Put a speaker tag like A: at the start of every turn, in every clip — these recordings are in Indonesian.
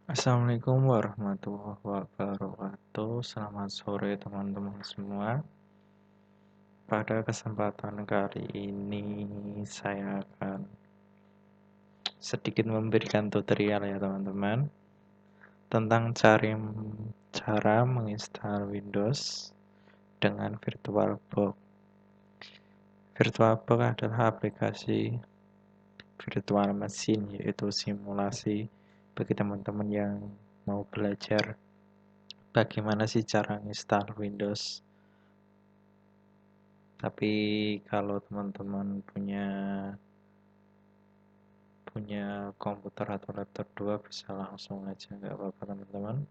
A: Assalamualaikum warahmatullahi wabarakatuh. Selamat sore teman-teman semua. Pada kesempatan kali ini saya akan sedikit memberikan tutorial ya teman-teman tentang cara menginstal Windows dengan VirtualBox. VirtualBox adalah aplikasi virtual machine, yaitu simulasi bagi teman-teman yang mau belajar bagaimana sih cara install Windows. Tapi kalau teman-teman punya komputer atau laptop 2 bisa langsung aja, nggak apa-apa teman-teman.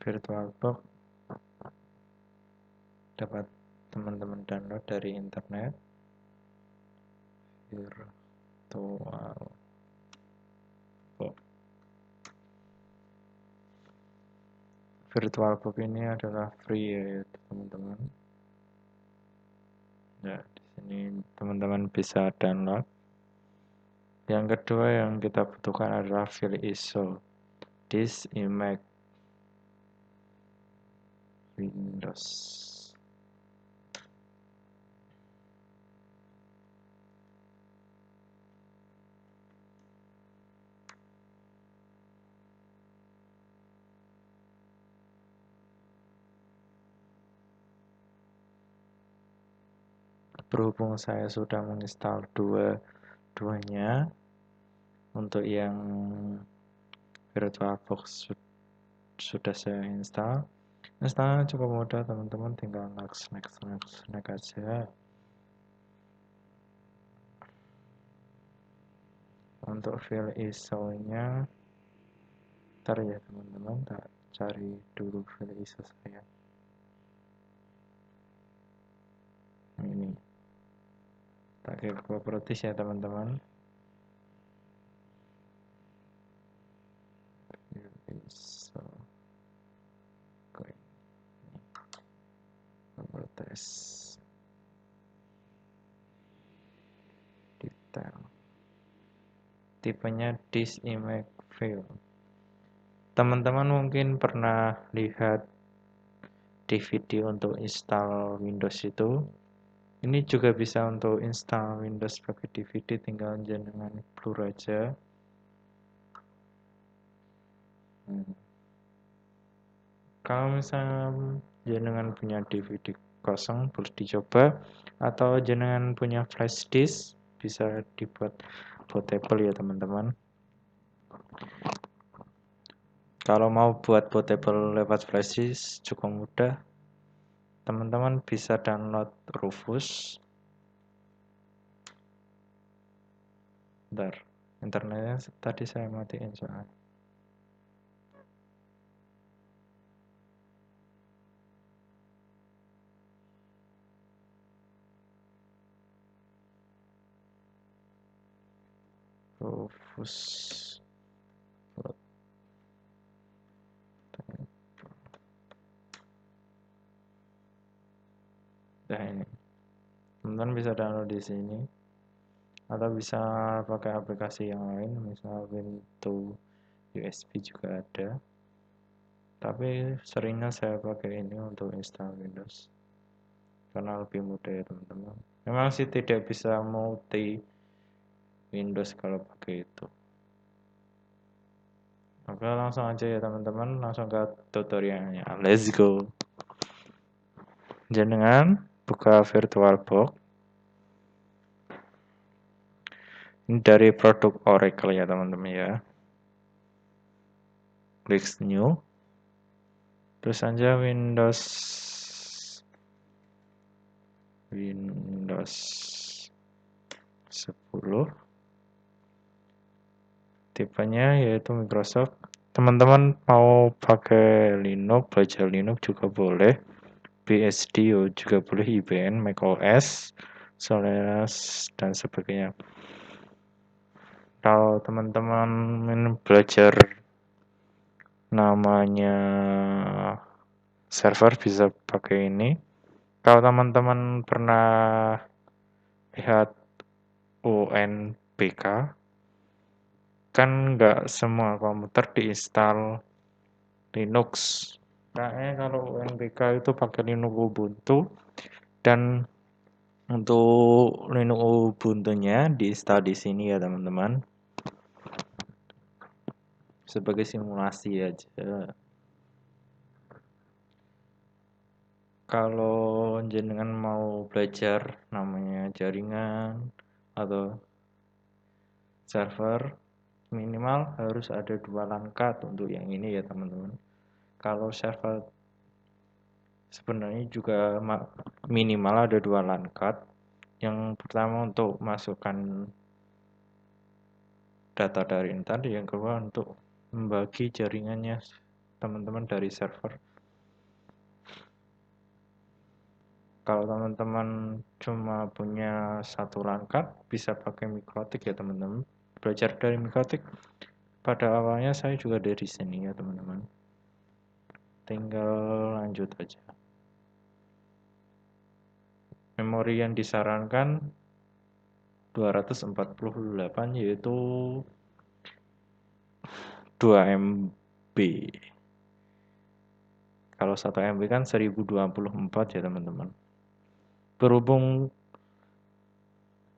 A: VirtualBox dapat teman-teman download dari internet. VirtualBox ini adalah free ya teman-teman. Ya, di sini teman-teman bisa download. Yang kedua yang kita butuhkan adalah file ISO. Disk Image Windows. Berhubung saya sudah menginstal duanya, untuk yang VirtualBox sudah saya install. Installnya cukup mudah teman-teman, tinggal next aja. Untuk file ISO nya ntar ya teman-teman, tak cari dulu file ISO saya. Ini pakai properties ya teman-teman. ISO properties detail, tipenya disk image file. Teman-teman mungkin pernah lihat DVD untuk install Windows itu. Ini juga bisa untuk install Windows pakai DVD, tinggal jenengan blur aja. Kalau misalnya jenengan punya DVD kosong, boleh dicoba, atau jenengan punya flash disk, bisa dibuat portable ya teman-teman. Kalau mau buat portable lewat flash disk cukup mudah. Teman-teman bisa download Rufus. Bentar, internetnya tadi saya matiin soalnya. Rufus. Nah ini, teman-teman bisa download di sini, atau bisa pakai aplikasi yang lain, misal Windows USB juga ada. Tapi seringnya saya pakai ini untuk install Windows karena lebih mudah ya teman-teman. Memang sih tidak bisa multi Windows kalau pakai itu. Oke, langsung aja ya teman-teman, langsung ke tutorialnya. Let's go. Jenengan buka VirtualBox. Ini dari produk Oracle ya teman-teman ya. Klik new. Terus aja Windows 10. Tipenya yaitu Microsoft. Teman-teman mau pakai Linux, belajar Linux juga boleh. BSD juga boleh, IBM, macOS, Solaris, dan sebagainya. Kalau teman-teman belajar namanya server bisa pakai ini. Kalau teman-teman pernah lihat BK, kan nggak semua komputer diinstal Linux. Kayaknya kalau UNBK itu pakai Linux Ubuntu, dan untuk Linux Ubuntu-nya diinstal di sini ya teman-teman, sebagai simulasi aja. Kalau jenengan mau belajar namanya jaringan atau server, minimal harus ada 2 LAN card untuk yang ini ya teman-teman. Kalau server sebenarnya juga minimal ada 2 LAN card. Yang pertama untuk masukkan data dari internet, yang kedua untuk membagi jaringannya teman-teman dari server. Kalau teman-teman cuma punya 1 LAN card, bisa pakai mikrotik ya teman-teman. Belajar dari mikrotik, pada awalnya saya juga dari sini ya teman-teman. Tinggal lanjut aja. Memori yang disarankan 248, yaitu 2 MB. Kalau 1 MB kan 1024 ya teman-teman. Berhubung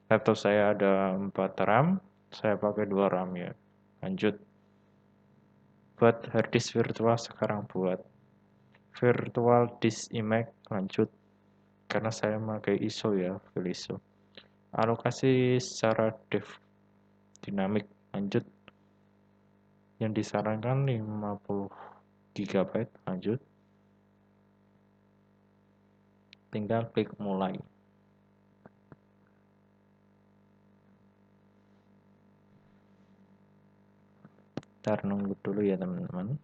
A: laptop saya ada 4 RAM, saya pakai 2 RAM ya. Lanjut. Buat harddisk virtual sekarang, buat virtual disk image, lanjut. Karena saya pakai ISO ya, file ISO. Alokasi secara dinamik, lanjut. Yang disarankan 50 GB, lanjut. Tinggal klik mulai. Ntar nunggu dulu ya teman-teman.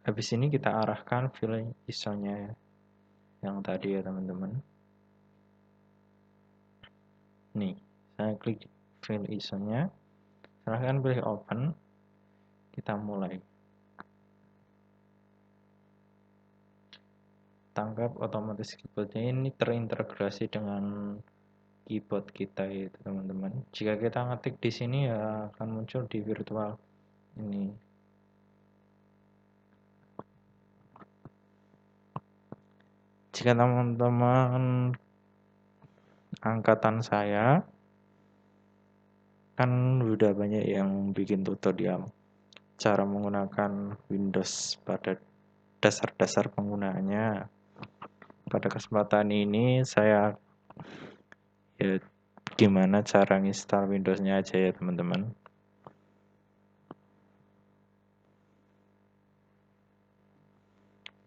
A: Habis ini kita arahkan file ISO-nya yang tadi ya teman-teman. Nih, saya klik file ISO-nya. Silahkan pilih open. Kita mulai. Tangkap otomatis keyboardnya ini terintegrasi dengan keyboard kita ya teman-teman. Jika kita ngetik di sini ya akan muncul di virtual ini. Jika teman-teman angkatan saya kan udah banyak yang bikin tutorial cara menggunakan Windows pada dasar-dasar penggunaannya. Pada kesempatan ini saya ya gimana cara install Windows-nya aja ya teman-teman.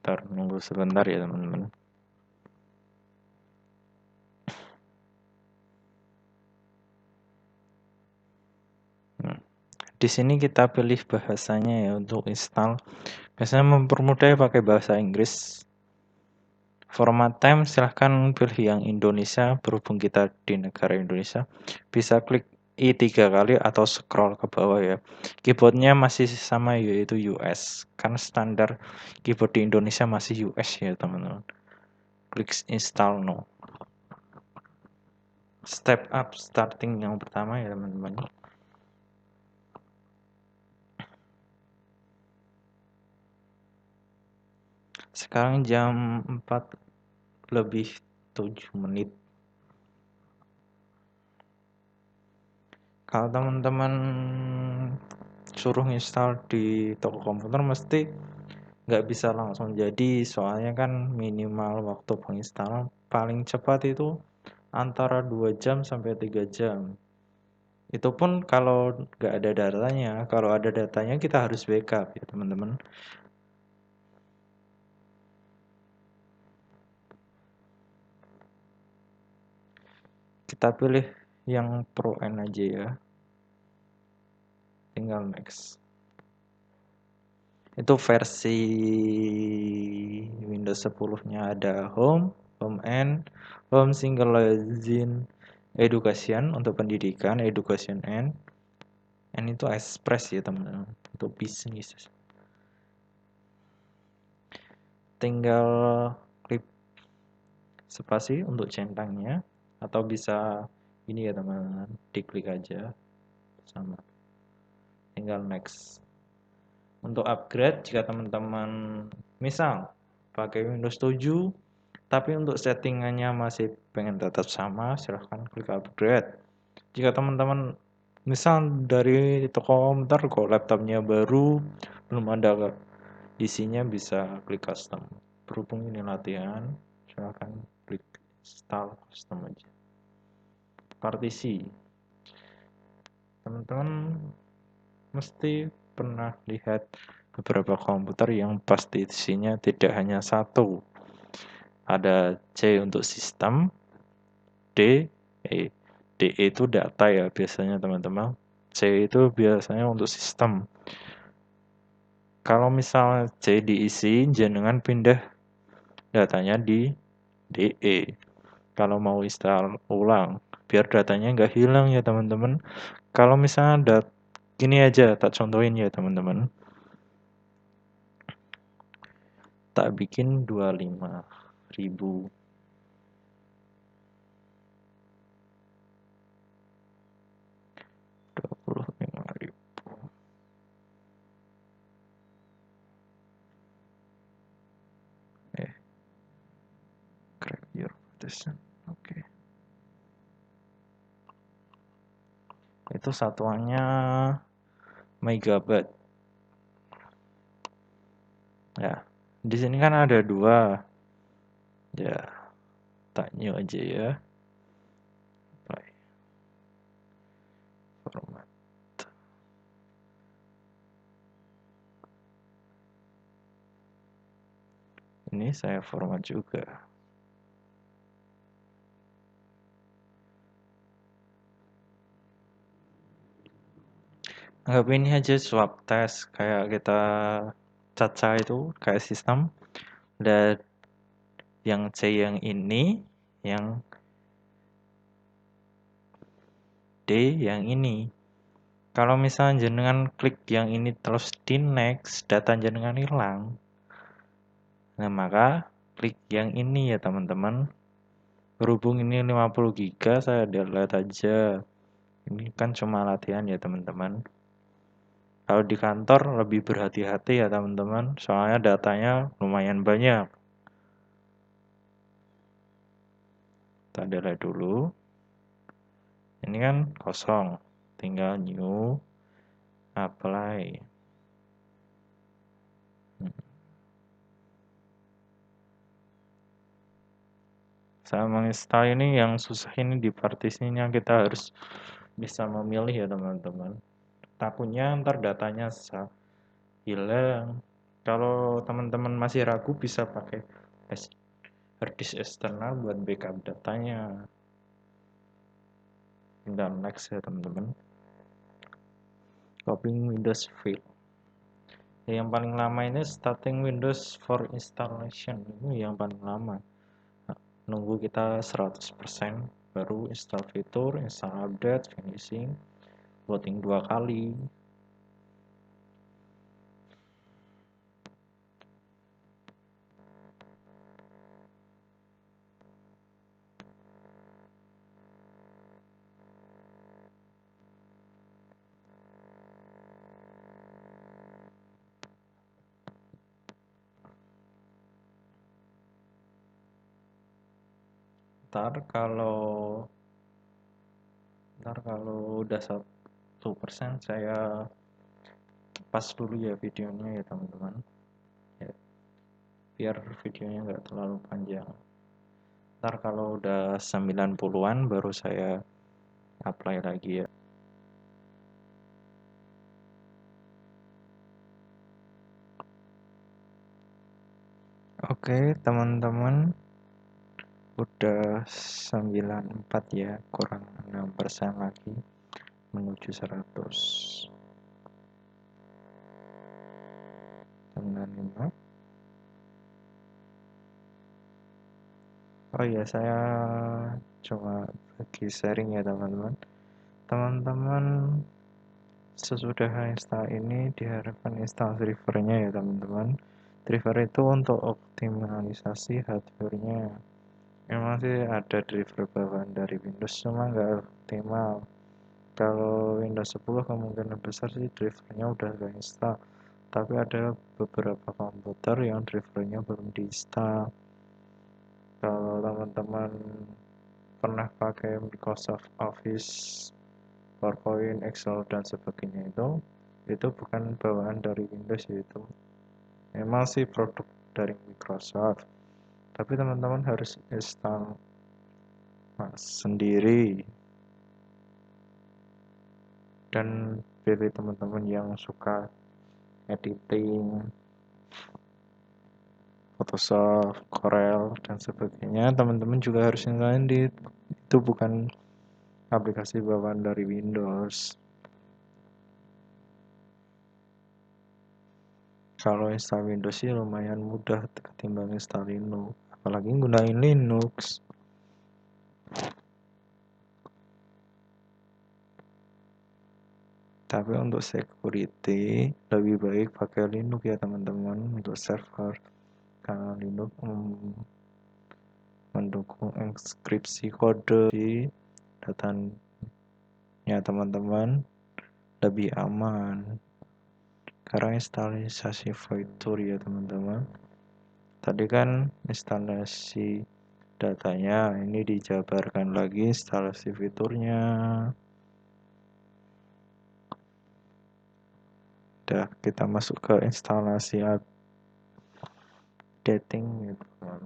A: Ntar nunggu sebentar ya teman-teman. Di sini kita pilih bahasanya ya untuk install. Biasanya mempermudah pakai bahasa Inggris. Format time silahkan pilih yang Indonesia, berhubung kita di negara Indonesia. Bisa klik I 3 kali atau scroll ke bawah ya. Keyboardnya masih sama yaitu US. Kan standar keyboard di Indonesia masih US ya teman-teman. Klik install now. Step up starting yang pertama ya teman-teman. Sekarang jam 4 lebih 7 menit. Kalau teman-teman suruh install di toko komputer mesti nggak bisa langsung jadi, soalnya kan minimal waktu penginstalan paling cepat itu antara 2 jam sampai 3 jam. Itu pun kalau nggak ada datanya. Kalau ada datanya kita harus backup ya teman-teman. Kita pilih yang Pro N aja ya. Tinggal next. Itu versi Windows 10-nya ada Home, Home N, Home Single Login Education untuk pendidikan, Education N itu Express ya teman-teman, untuk bisnis. Tinggal klik spasi untuk centangnya, atau bisa ini ya teman-teman, diklik aja sama, tinggal next. Untuk upgrade, jika teman-teman misal pakai Windows 7 tapi untuk settingannya masih pengen tetap sama, silahkan klik upgrade. Jika teman-teman misal dari toko komputer kok laptopnya baru, belum ada isinya, bisa klik custom. Berhubung ini latihan, silahkan klik install custom aja. Partisi, teman-teman mesti pernah lihat beberapa komputer yang partisinya tidak hanya satu. Ada C untuk sistem, D, D itu data ya biasanya teman-teman. C itu biasanya untuk sistem. Kalau misalnya C diisi, jenengan pindah datanya di DE. Kalau mau install ulang, biar datanya nggak hilang ya teman-teman. Kalau misalnya gini aja, tak contohin ya teman-teman. Tak bikin 25.000. Crack your partition. Oke. Itu satuannya megabyte. Ya, di sini kan ada 2. Ya, tak new aja ya. Apply. Format. Ini saya format juga. Anggap ini aja swap test, kayak kita caca itu kayak sistem. Dan yang C yang ini, yang D yang ini. Kalau misalnya jenengan klik yang ini terus di next, data jenengan hilang. Nah, maka klik yang ini ya teman-teman. Berhubung ini 50 GB, saya delete aja. Ini kan cuma latihan ya teman-teman. Kalau di kantor lebih berhati-hati ya teman-teman, soalnya datanya lumayan banyak. Kita delete dulu. Ini kan kosong, tinggal new, apply. Saya menginstal ini, yang susah ini di partisinya, kita harus bisa memilih ya teman-teman. Takutnya ntar datanya hilang. Kalau teman-teman masih ragu, bisa pakai harddisk eksternal buat backup datanya. Tinggal next ya teman-teman. Copying Windows file. Yang paling lama ini starting Windows for installation, ini yang paling lama. Nunggu kita 100% baru install fitur, install update, finishing, loading 2 kali. Ntar kalau udah 1% saya pas dulu ya videonya ya teman-teman ya, biar videonya nggak terlalu panjang. Ntar kalau udah 90-an baru saya apply lagi ya. Oke teman-teman, udah 94 ya, kurang 6% lagi menuju 100. 95. Oh iya, saya cuma bagi sharing ya teman-teman. Teman-teman sesudah install ini diharapkan install drivernya ya teman-teman. Driver itu untuk optimalisasi hardware-nya. Memang sih ada driver bawaan dari Windows, cuma nggak optimal. Kalau Windows 10 kemungkinan besar sih drivernya udah install, tapi ada beberapa komputer yang drivernya belum diinstal. Kalau teman-teman pernah pakai Microsoft Office, PowerPoint, Excel, dan sebagainya itu bukan bawaan dari Windows, itu memang sih produk dari Microsoft, tapi teman-teman harus install sendiri. Dan pilih teman-teman yang suka editing, Photoshop, Corel, dan sebagainya, teman-teman juga harus nyalain itu bukan aplikasi bawaan dari Windows. Kalau install Windows sih lumayan mudah ketimbang install Linux, apalagi gunain Linux. Tapi untuk security lebih baik pakai Linux ya teman-teman, untuk server, karena Linux mendukung enkripsi kode di datanya teman-teman lebih aman karena instalasi fitur ya teman-teman. Tadi kan instalasi datanya, ini dijabarkan lagi instalasi fiturnya. Udah, kita masuk ke instalasi updating gitu kan.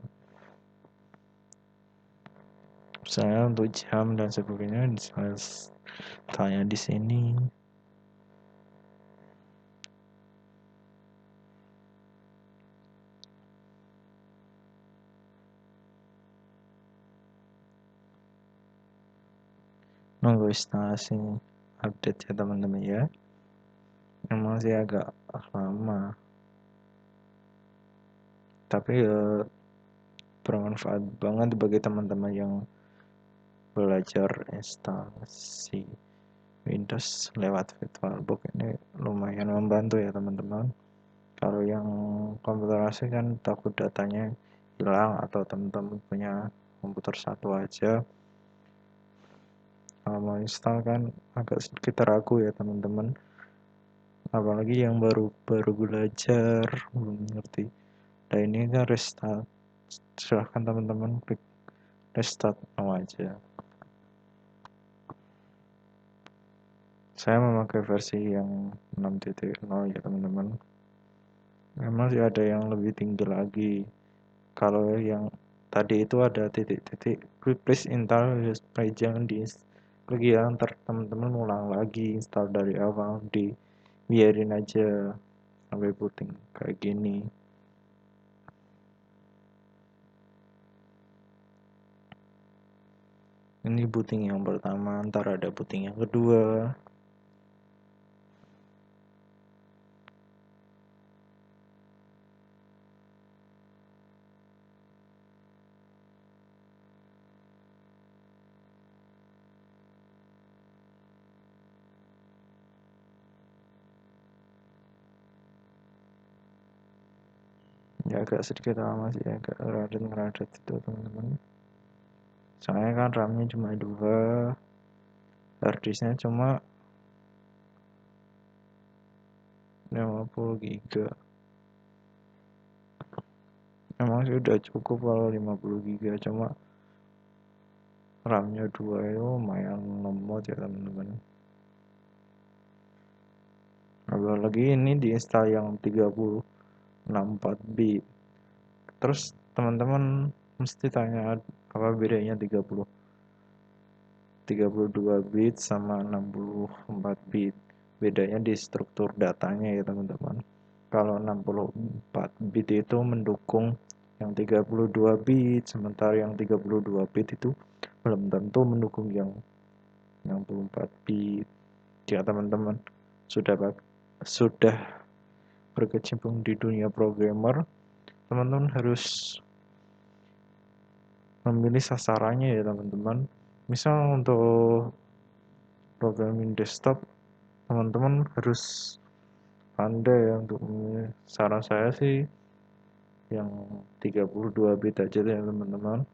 A: Misalnya untuk jam dan sebagainya tanya di sini. Nunggu instalasi update ya teman-teman ya. Emang sih agak lama, tapi bermanfaat banget bagi teman-teman yang belajar instalasi Windows lewat VirtualBox. Ini lumayan membantu ya teman-teman. Kalau yang komputer asing kan takut datanya hilang, atau teman-teman punya komputer satu aja, kalau mau install kan agak sedikit ragu ya teman-teman, apalagi yang baru belajar belum ngerti. Nah ini kan restart, silahkan teman-teman klik restart now aja. Saya memakai versi yang 6.0 ya teman-teman. Memang sih ada yang lebih tinggi lagi. Kalau yang tadi itu ada titik-titik, please install supaya jangan klik ya, ntar teman-teman ulang lagi install dari awal, biarin aja sampai booting kayak gini. Ini booting yang pertama, ntar ada booting yang kedua. Ya agak sedikit lama sih, agak ngeradet itu teman-teman. Soalnya kan RAM-nya cuma 2, harddisknya cuma 50 GB. Emang sih udah cukup kalau 50 GB, cuma RAM-nya 2 itu lumayan lemot ya teman-teman. Apalagi ini diinstal yang 64 bit. Terus teman-teman mesti tanya apa bedanya 32 bit sama 64 bit. Bedanya di struktur datanya ya teman-teman. Kalau 64 bit itu mendukung yang 32 bit, sementara yang 32 bit itu belum tentu mendukung yang 64 bit. Jika teman-teman sudah berkecimpung di dunia programmer, teman-teman harus memilih sasarannya ya teman-teman. Misal untuk programming desktop, teman-teman harus pandai ya untuk memilih. Saran saya sih yang 32 bit aja ya teman-teman.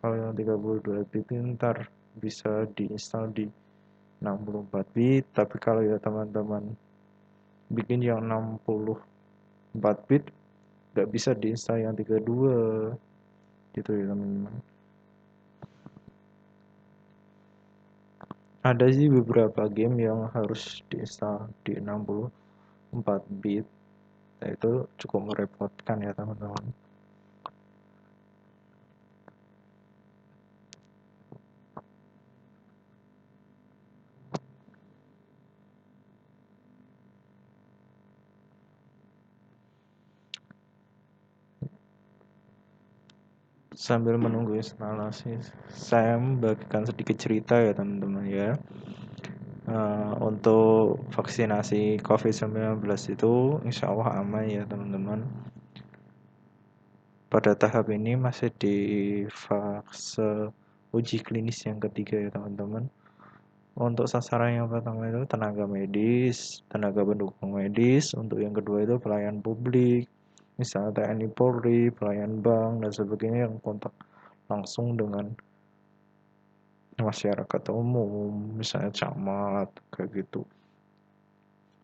A: Kalau yang 32 bit ntar bisa diinstal di 64 bit, tapi kalau ya teman-teman bikin yang 64 bit nggak bisa diinstal yang 32 gitu ya teman-teman. Ada sih beberapa game yang harus diinstal di 64 bit, nah, itu cukup merepotkan ya teman-teman. Sambil menunggu instalasi, saya membagikan sedikit cerita ya teman-teman ya. Untuk vaksinasi COVID-19 itu insya Allah aman ya teman-teman. Pada tahap ini masih di fase uji klinis yang ketiga ya teman-teman. Untuk sasaran yang pertama itu tenaga medis, tenaga pendukung medis. Untuk yang kedua itu pelayan publik, misalnya TNI Polri, pelayan bank, dan sebagainya yang kontak langsung dengan masyarakat umum, misalnya camat, kayak gitu.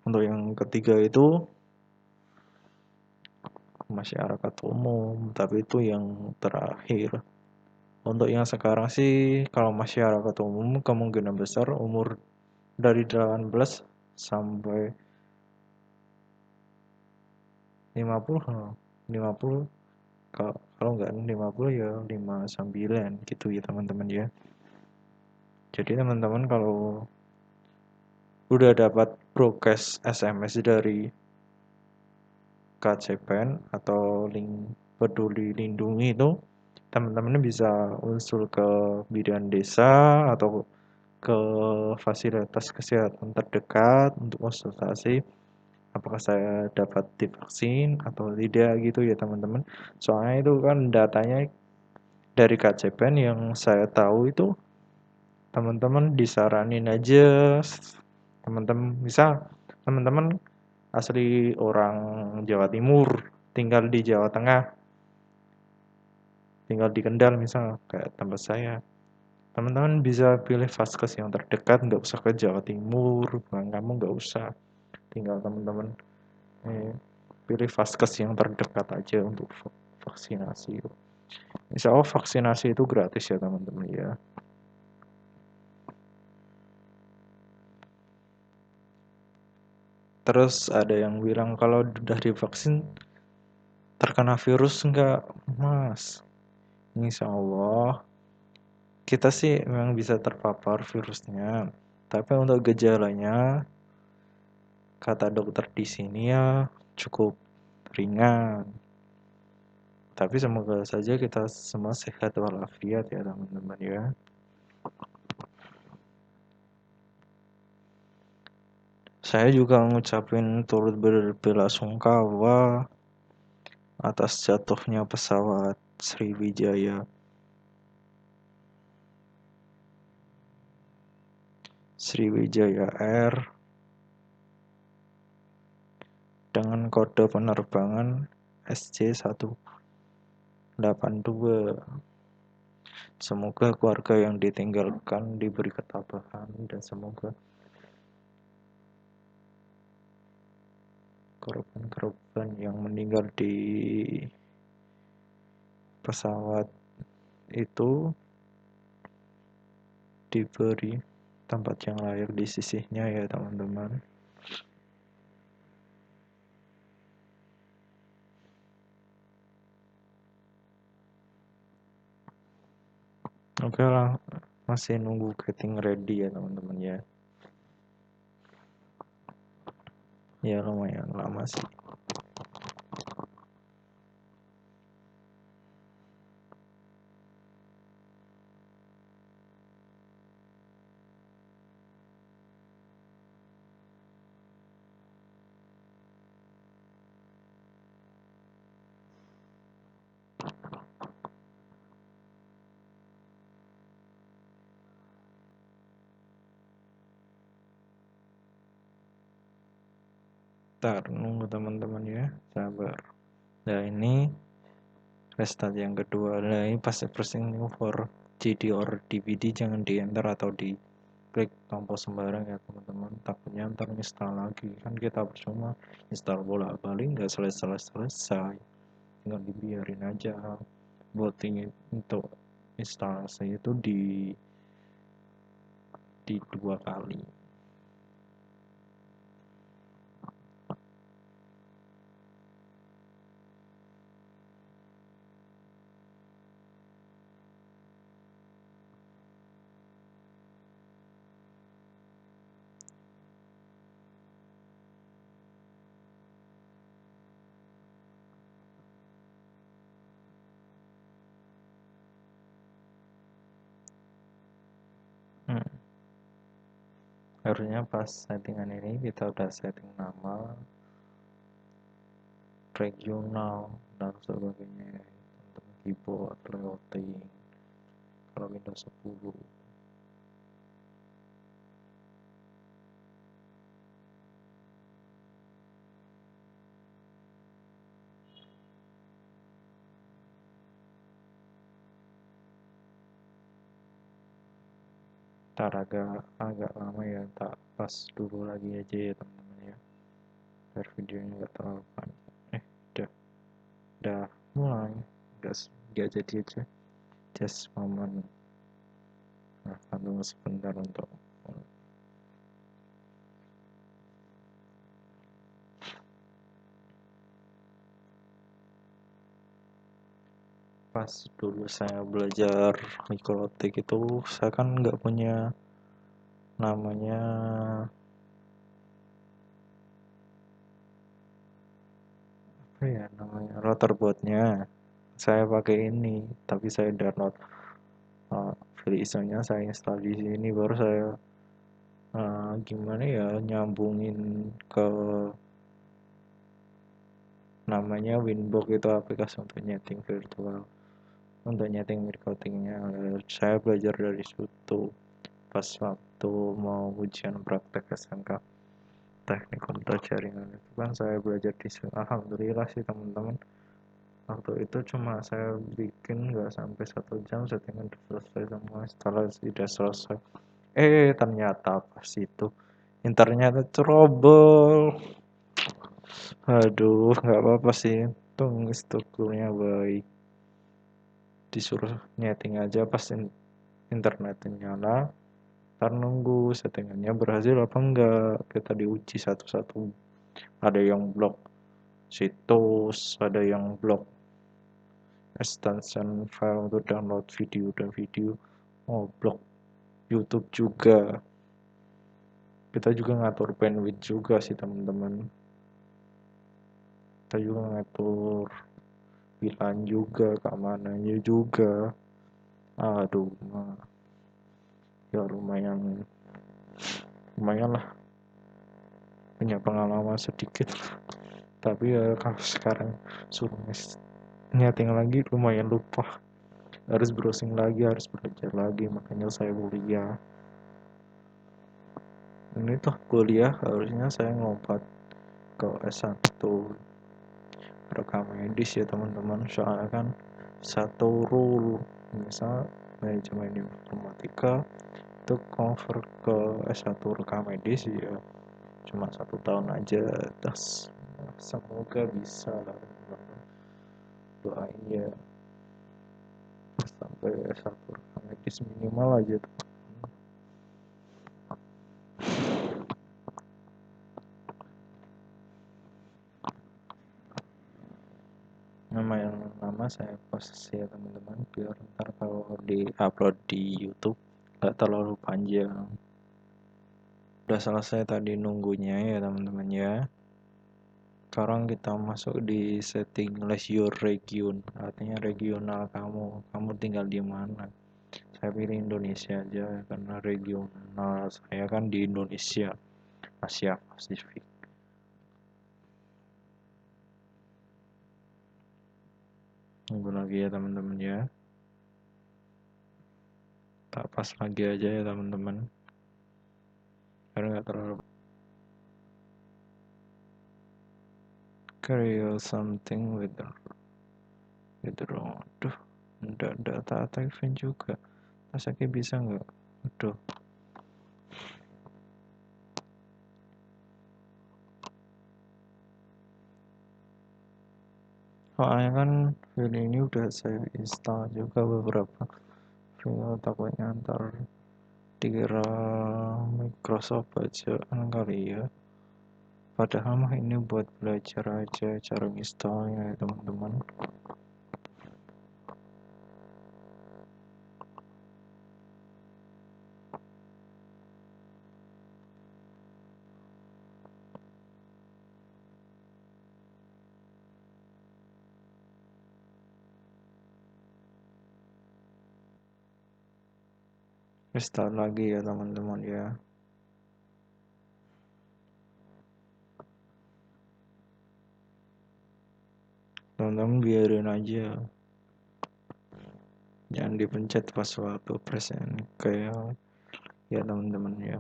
A: Untuk yang ketiga itu masyarakat umum, tapi itu yang terakhir. Untuk yang sekarang sih, kalau masyarakat umum kemungkinan besar umur dari 18 sampai 50, 50 kalau nggak 50 ya 59 gitu ya teman-teman ya. Jadi teman-teman kalau udah dapat broadcast SMS dari KCPEN atau link peduli lindungi itu, teman-teman bisa usul ke bidan desa atau ke fasilitas kesehatan terdekat untuk konsultasi apakah saya dapat divaksin atau tidak gitu ya teman-teman. Soalnya itu kan datanya dari KCPEN yang saya tahu itu teman-teman disaranin aja, teman-teman misal teman-teman asli orang Jawa Timur tinggal di Jawa Tengah, tinggal di Kendal misal kayak tempat saya, teman-teman bisa pilih vaskes yang terdekat, nggak usah ke Jawa Timur, kamu nggak usah, tinggal teman-teman pilih vaskes yang terdekat aja untuk vaksinasi. Insya Allah vaksinasi itu gratis ya teman-teman ya. Terus ada yang bilang kalau udah divaksin terkena virus enggak, Mas? Insya Allah kita sih memang bisa terpapar virusnya, tapi untuk gejalanya kata dokter di sini ya cukup ringan. Tapi semoga saja kita semua sehat walafiat ya teman-teman ya. Saya juga ngucapin turut berbelasungkawa atas jatuhnya pesawat Sriwijaya Air dengan kode penerbangan SJ182. Semoga keluarga yang ditinggalkan diberi ketabahan dan semoga korban-korban yang meninggal di pesawat itu diberi tempat yang layak di sisinya ya teman-teman. Oke lah, masih nunggu getting ready ya teman-teman ya. Ya lumayan lama sih. Ntar nunggu teman-teman ya, sabar. Nah ini restart yang kedua. Nah ini pas pressing new for CD or DVD jangan di enter atau di klik tombol sembarang ya teman-teman, takutnya ntar install lagi kan, kita percuma install bolak-balik nggak selesai, tinggal dibiarin aja. Voting untuk instalasi itu di 2 kali. Harusnya pas settingan ini kita udah setting nama, regional dan sebagainya untuk keyboard, layoutting kalau Windows 10. Ntar agak lama ya, tak pas dulu lagi aja ya teman-teman ya, biar videonya nggak terlalu panjang. Udah mulai, nggak jadi aja, just moment. Nah, tunggu sebentar untuk pas dulu saya belajar mikrotik itu saya kan nggak punya namanya apa ya namanya routerboardnya, saya pakai ini tapi saya download file ISO-nya, saya install di sini, baru saya gimana ya nyambungin ke namanya Winbox, itu aplikasi untuk nyeting virtual, untuk nyeting recordingnya. Saya belajar dari situ pas waktu mau ujian praktek SMK teknik komputer jaringan itu kan saya belajar di sini. Alhamdulillah sih teman-teman, waktu itu cuma saya bikin nggak sampai 1 jam settingan udah selesai semua, instalasi sudah selesai. Ternyata pas itu internetnya trouble. Aduh, nggak apa-apa sih, untung strukturnya baik. Disuruh nyeting aja pas internetnya nyala, ntar nunggu settingannya berhasil apa enggak, kita diuji satu-satu. Ada yang blok situs, ada yang blok extension file untuk download video dan video, blok YouTube juga. Kita juga ngatur bandwidth juga sih teman-teman, kita juga ngatur VLAN juga, keamanannya juga. Aduh, ya lumayan lah, punya pengalaman sedikit. Tapi ya kalau sekarang suruh nyeting lagi lumayan lupa, harus browsing lagi, harus belajar lagi, makanya saya kuliah. Ini tuh kuliah harusnya saya ngompat ke S1 rekam medis ya teman-teman, soalnya kan satu rule, misal manajemen informatika itu convert ke S1 rekam medis ya cuma 1 tahun aja. Terus semoga bisa lah teman-teman, doain ya sampai S1 rekam medis minimal aja tuh. Nama yang lama saya post ya teman-teman, biar ntar kalau di upload di YouTube gak terlalu panjang. Udah selesai tadi nunggunya ya teman-teman ya. Sekarang kita masuk di setting list your region, artinya regional kamu tinggal di mana. Saya pilih Indonesia aja karena regional saya kan di Indonesia, Asia Pasifik. Tunggu lagi ya teman-teman ya, tak pas lagi aja ya teman-teman, karena nggak terlalu create something with gitu dong. Aduh, ndak tak event juga. Masaknya bisa nggak? Aduh. Soalnya kan file ini udah saya install juga beberapa file, takutnya ntar dikira Microsoft bacaan kali ya. Padahal mah ini buat belajar aja cara installnya ya teman-teman. Install lagi ya teman-teman ya. Teman-teman biarin aja, jangan dipencet pas waktu present kayak ya teman-teman ya.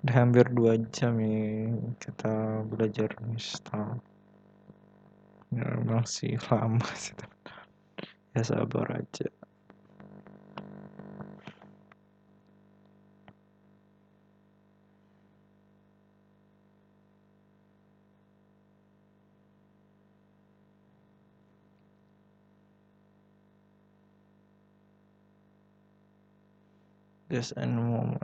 A: Udah hampir 2 jam nih kita belajar install ya, masih lama sih ya, sabar aja. Just a moment.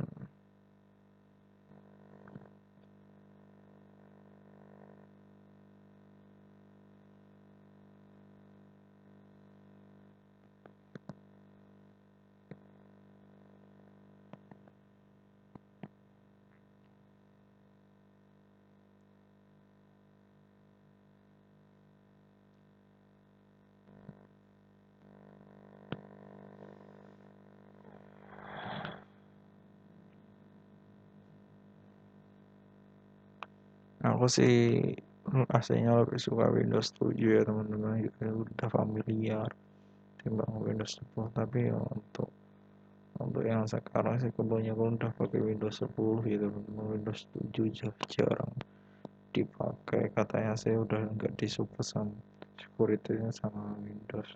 A: Aku sih aslinya lebih suka Windows 7 ya teman-teman, gitu. Udah familiar timbang Windows 10, tapi ya untuk yang sekarang sih kebanyakan udah pakai Windows 10 gitu teman-teman. Windows 7 jarang dipakai, katanya sih udah nggak disupport sama security-nya sama Windows.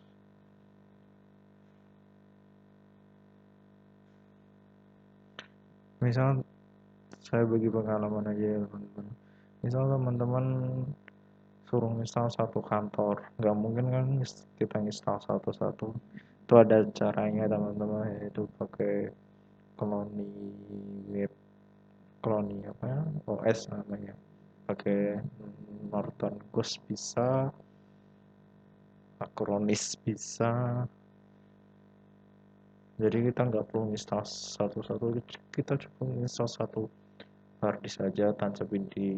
A: Misal saya bagi pengalaman aja ya teman-teman, misal teman-teman suruh install satu kantor, nggak mungkin kan kita install satu-satu. Itu ada caranya teman-teman, yaitu pakai kloni web, kloni apa ya, OS namanya, pakai Norton Ghost bisa, Acronis bisa. Jadi kita nggak perlu install satu-satu, kita cukup install satu harddisk saja, tancapin di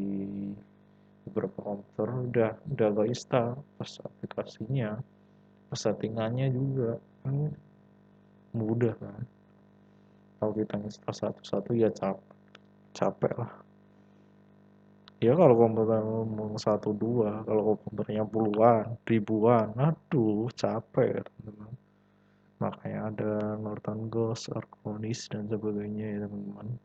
A: beberapa komputer, udah gak install. Pas aplikasinya, pas settingannya juga kan mudah kan. Kalau kita install satu-satu ya capek lah ya. Kalau komputer ngomong satu dua, kalau komputernya puluhan ribuan, aduh capek ya teman-teman. Makanya ada Norton Ghost, Arconis dan sebagainya ya teman-teman.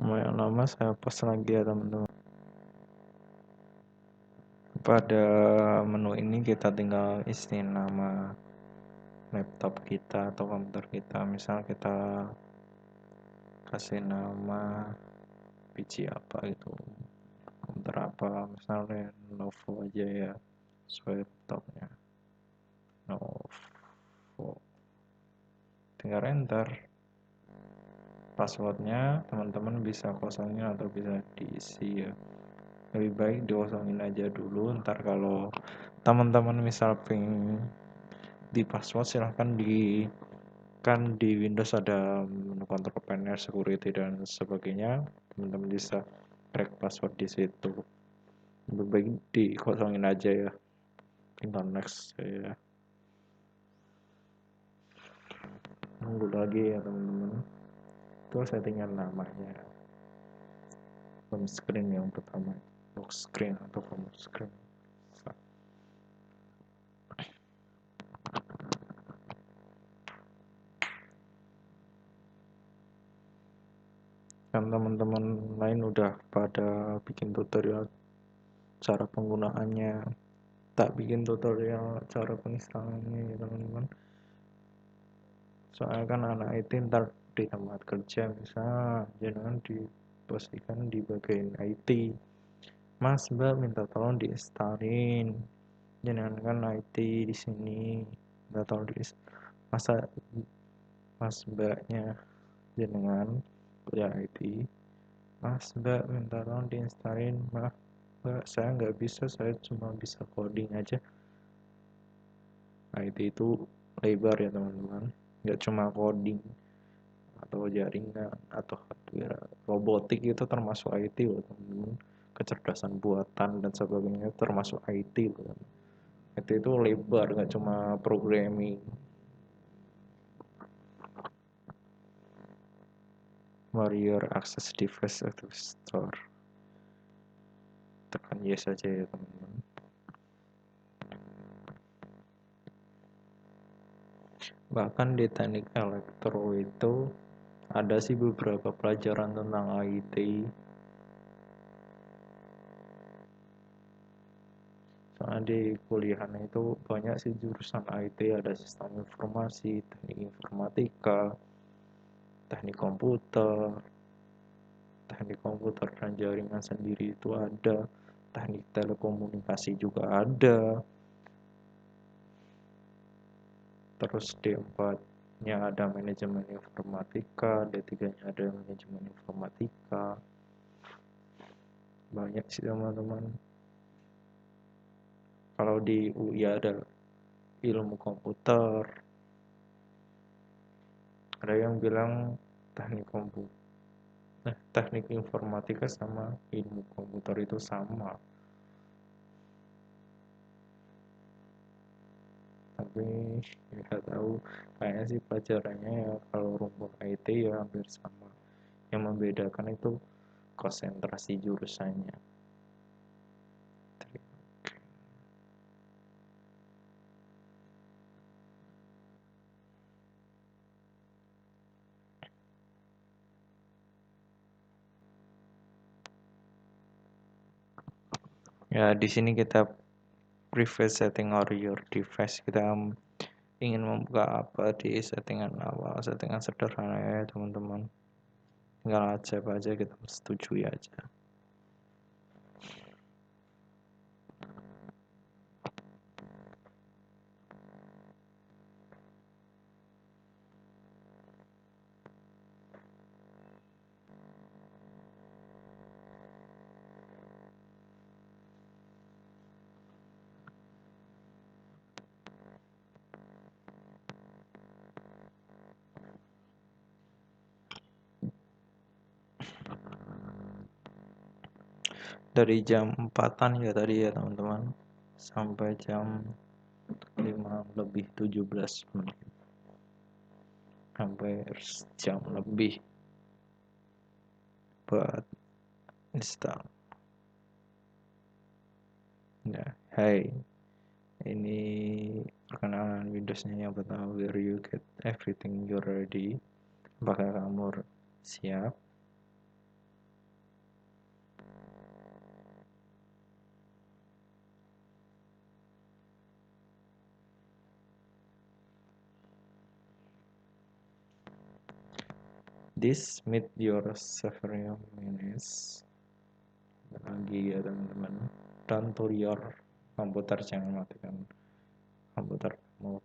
A: Lumayan lama, saya post lagi ya teman-teman. Pada menu ini kita tinggal isi nama laptop kita atau komputer kita. Misal kita kasih nama PC apa gitu, komputer apa, misalnya Lenovo aja ya, sesuai laptopnya Lenovo. Tinggal enter. Passwordnya teman-teman bisa kosongin atau bisa diisi ya. Lebih baik dikosongin aja dulu, ntar kalau teman-teman misal pengen di password silahkan di, kan di Windows ada menu control panel, security dan sebagainya, teman-teman bisa crack password di situ. Lebih baik dikosongin aja ya. tinggal next ya, nunggu lagi ya teman-teman. Itu settingan namanya home screen yang pertama, lock screen atau home screen. Kan teman-teman lain udah pada bikin tutorial cara penggunaannya, tak bikin tutorial cara penginstalannya ya teman-teman. Soalnya kan anak IT ntar di tempat kerja misal jangan diposisikan di bagian IT, Mas Mbak minta tolong diinstalin, jangan kan IT di sini minta tolong masa Mas Mbaknya jangan kuliah IT, Mas Mbak minta tolong diinstalin, maaf Mbak saya nggak bisa, saya cuma bisa coding aja. IT itu lebar ya teman-teman, nggak cuma coding atau jaringan atau hardware, robotik itu termasuk IT loh teman-teman, kecerdasan buatan dan sebagainya termasuk IT loh. IT itu lebar, nggak cuma programming. Warrior access device atau store, tekan yes saja ya teman-teman. Bahkan di teknik elektro itu ada sih beberapa pelajaran tentang IT. Soalnya di kuliahan itu banyak sih jurusan IT, ada sistem informasi, teknik informatika, teknik komputer dan jaringan sendiri itu ada, teknik telekomunikasi juga ada. Terus D4-nya ada manajemen informatika, D3-nya ada manajemen informatika. Banyak sih teman-teman. Kalau di UI ada ilmu komputer, ada yang bilang teknik informatika sama ilmu komputer itu sama, tapi nggak tahu, kayaknya sih pelajarannya ya kalau rumpun IT ya hampir sama, yang membedakan itu konsentrasi jurusannya. Ya, di sini kita private setting or your device, kita ingin membuka apa di settingan awal, settingan sederhana ya teman-teman, tinggal aja kita setujui aja. Dari jam 4-an ya tadi ya teman-teman, sampai jam 5 lebih 17 menit, sampai jam lebih buat install. Nah, hai, ini perkenalan Windowsnya yang pertama, where you get everything you ready. Apakah kamu siap? This meet your several minutes lagi ya teman-teman. Don't to your komputer, jangan matikan komputer kamu.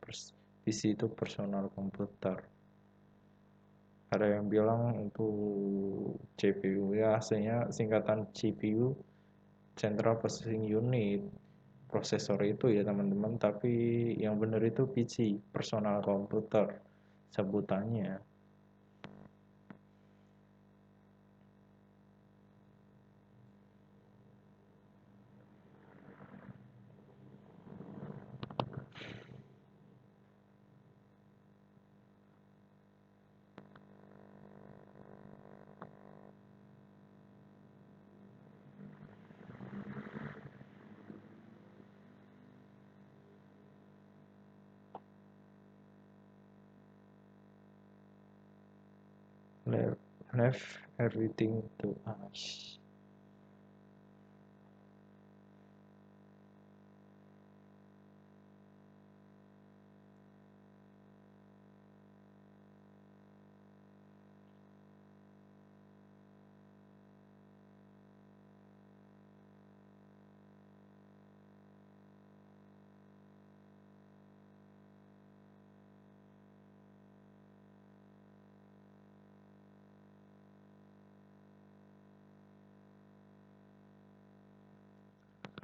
A: PC itu personal komputer. Ada yang bilang itu CPU, ya aslinya singkatan CPU, Central Processing Unit, prosesor itu ya teman-teman, tapi yang benar itu PC, personal komputer sebutannya. left everything to us.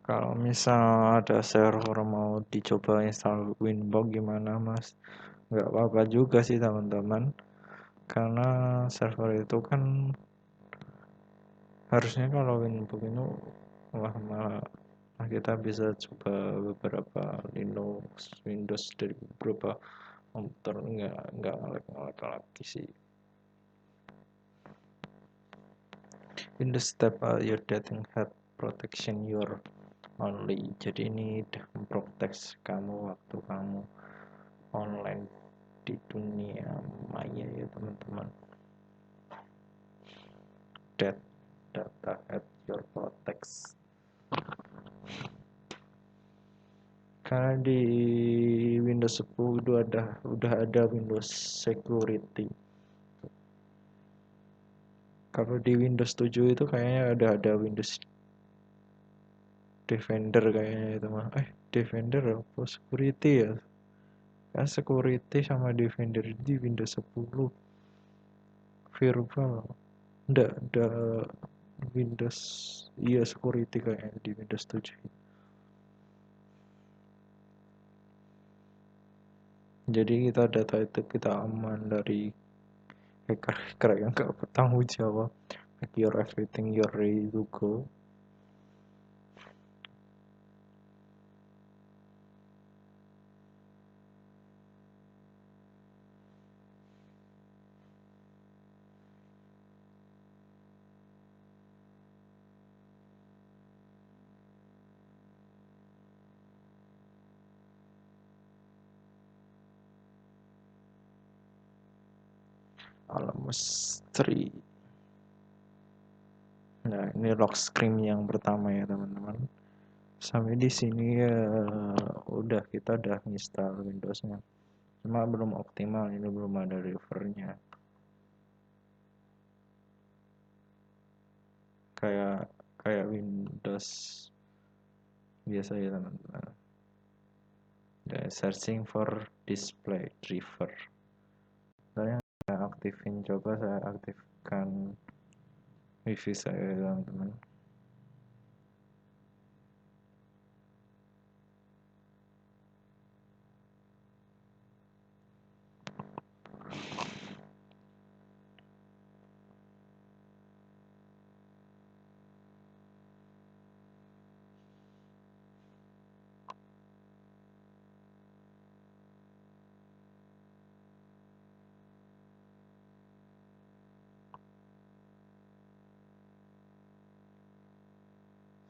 A: Kalau misal ada server mau dicoba install Winbox gimana mas? Nggak apa-apa juga sih teman-teman, karena server itu kan harusnya kalau Winbox itu malah kita bisa coba beberapa Linux, Windows dari beberapa komputer, nggak ngelag lagi sih. Windows tab your dating head protection your only. Jadi ini udah memprotek kamu waktu kamu online di dunia maya ya teman-teman. That data at your protects. Karena di Windows 10 itu udah ada Windows Security. Kalau di Windows 7 itu kayaknya ada Windows Defender kayaknya itu mah. Defender apa Security ya? Kan Security sama Defender di Windows 10 virtual. Nggak ada Windows, iya Security kayaknya di Windows 7. Jadi data itu kita aman dari hacker-hacker yang nggak bertanggung jawab. Make your everything you're ready to go. Almost 3. Nah, ini lock screen yang pertama ya teman-teman. Sampai di sini kita udah install Windowsnya. Cuma belum optimal, ini belum ada drivernya. Kayak Windows biasa ya teman-teman. Searching for display driver. Saya aktifin, coba saya aktifkan wifi saya teman-teman.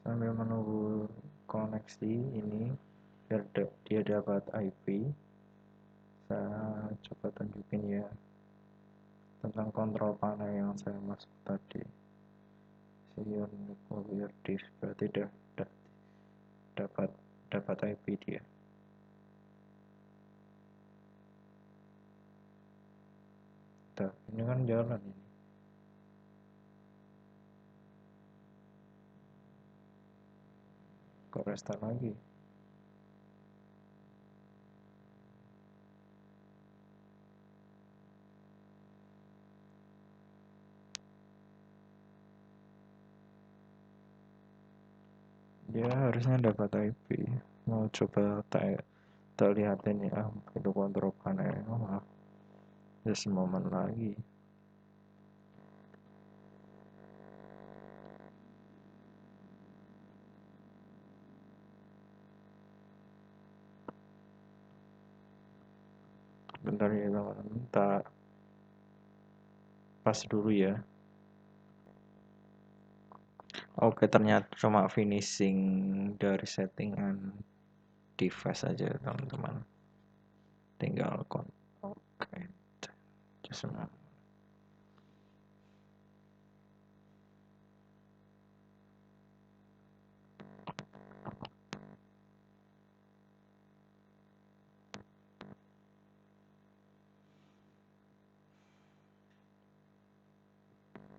A: Sambil menunggu koneksi ini biar dia dapat IP, saya coba tunjukin ya tentang kontrol panel yang saya maksud tadi. Serial nuclear disk berarti dapat IP dia. Ini kan jalan ini. Kok restart lagi? Dia harusnya dapat IP. Mau coba tak lihatin ya itu kontrol panel. Maaf, just moment lagi. Bentar ya teman-teman, tak pas dulu ya. Oke, ternyata cuma finishing dari settingan device aja teman-teman. Tinggal oke, just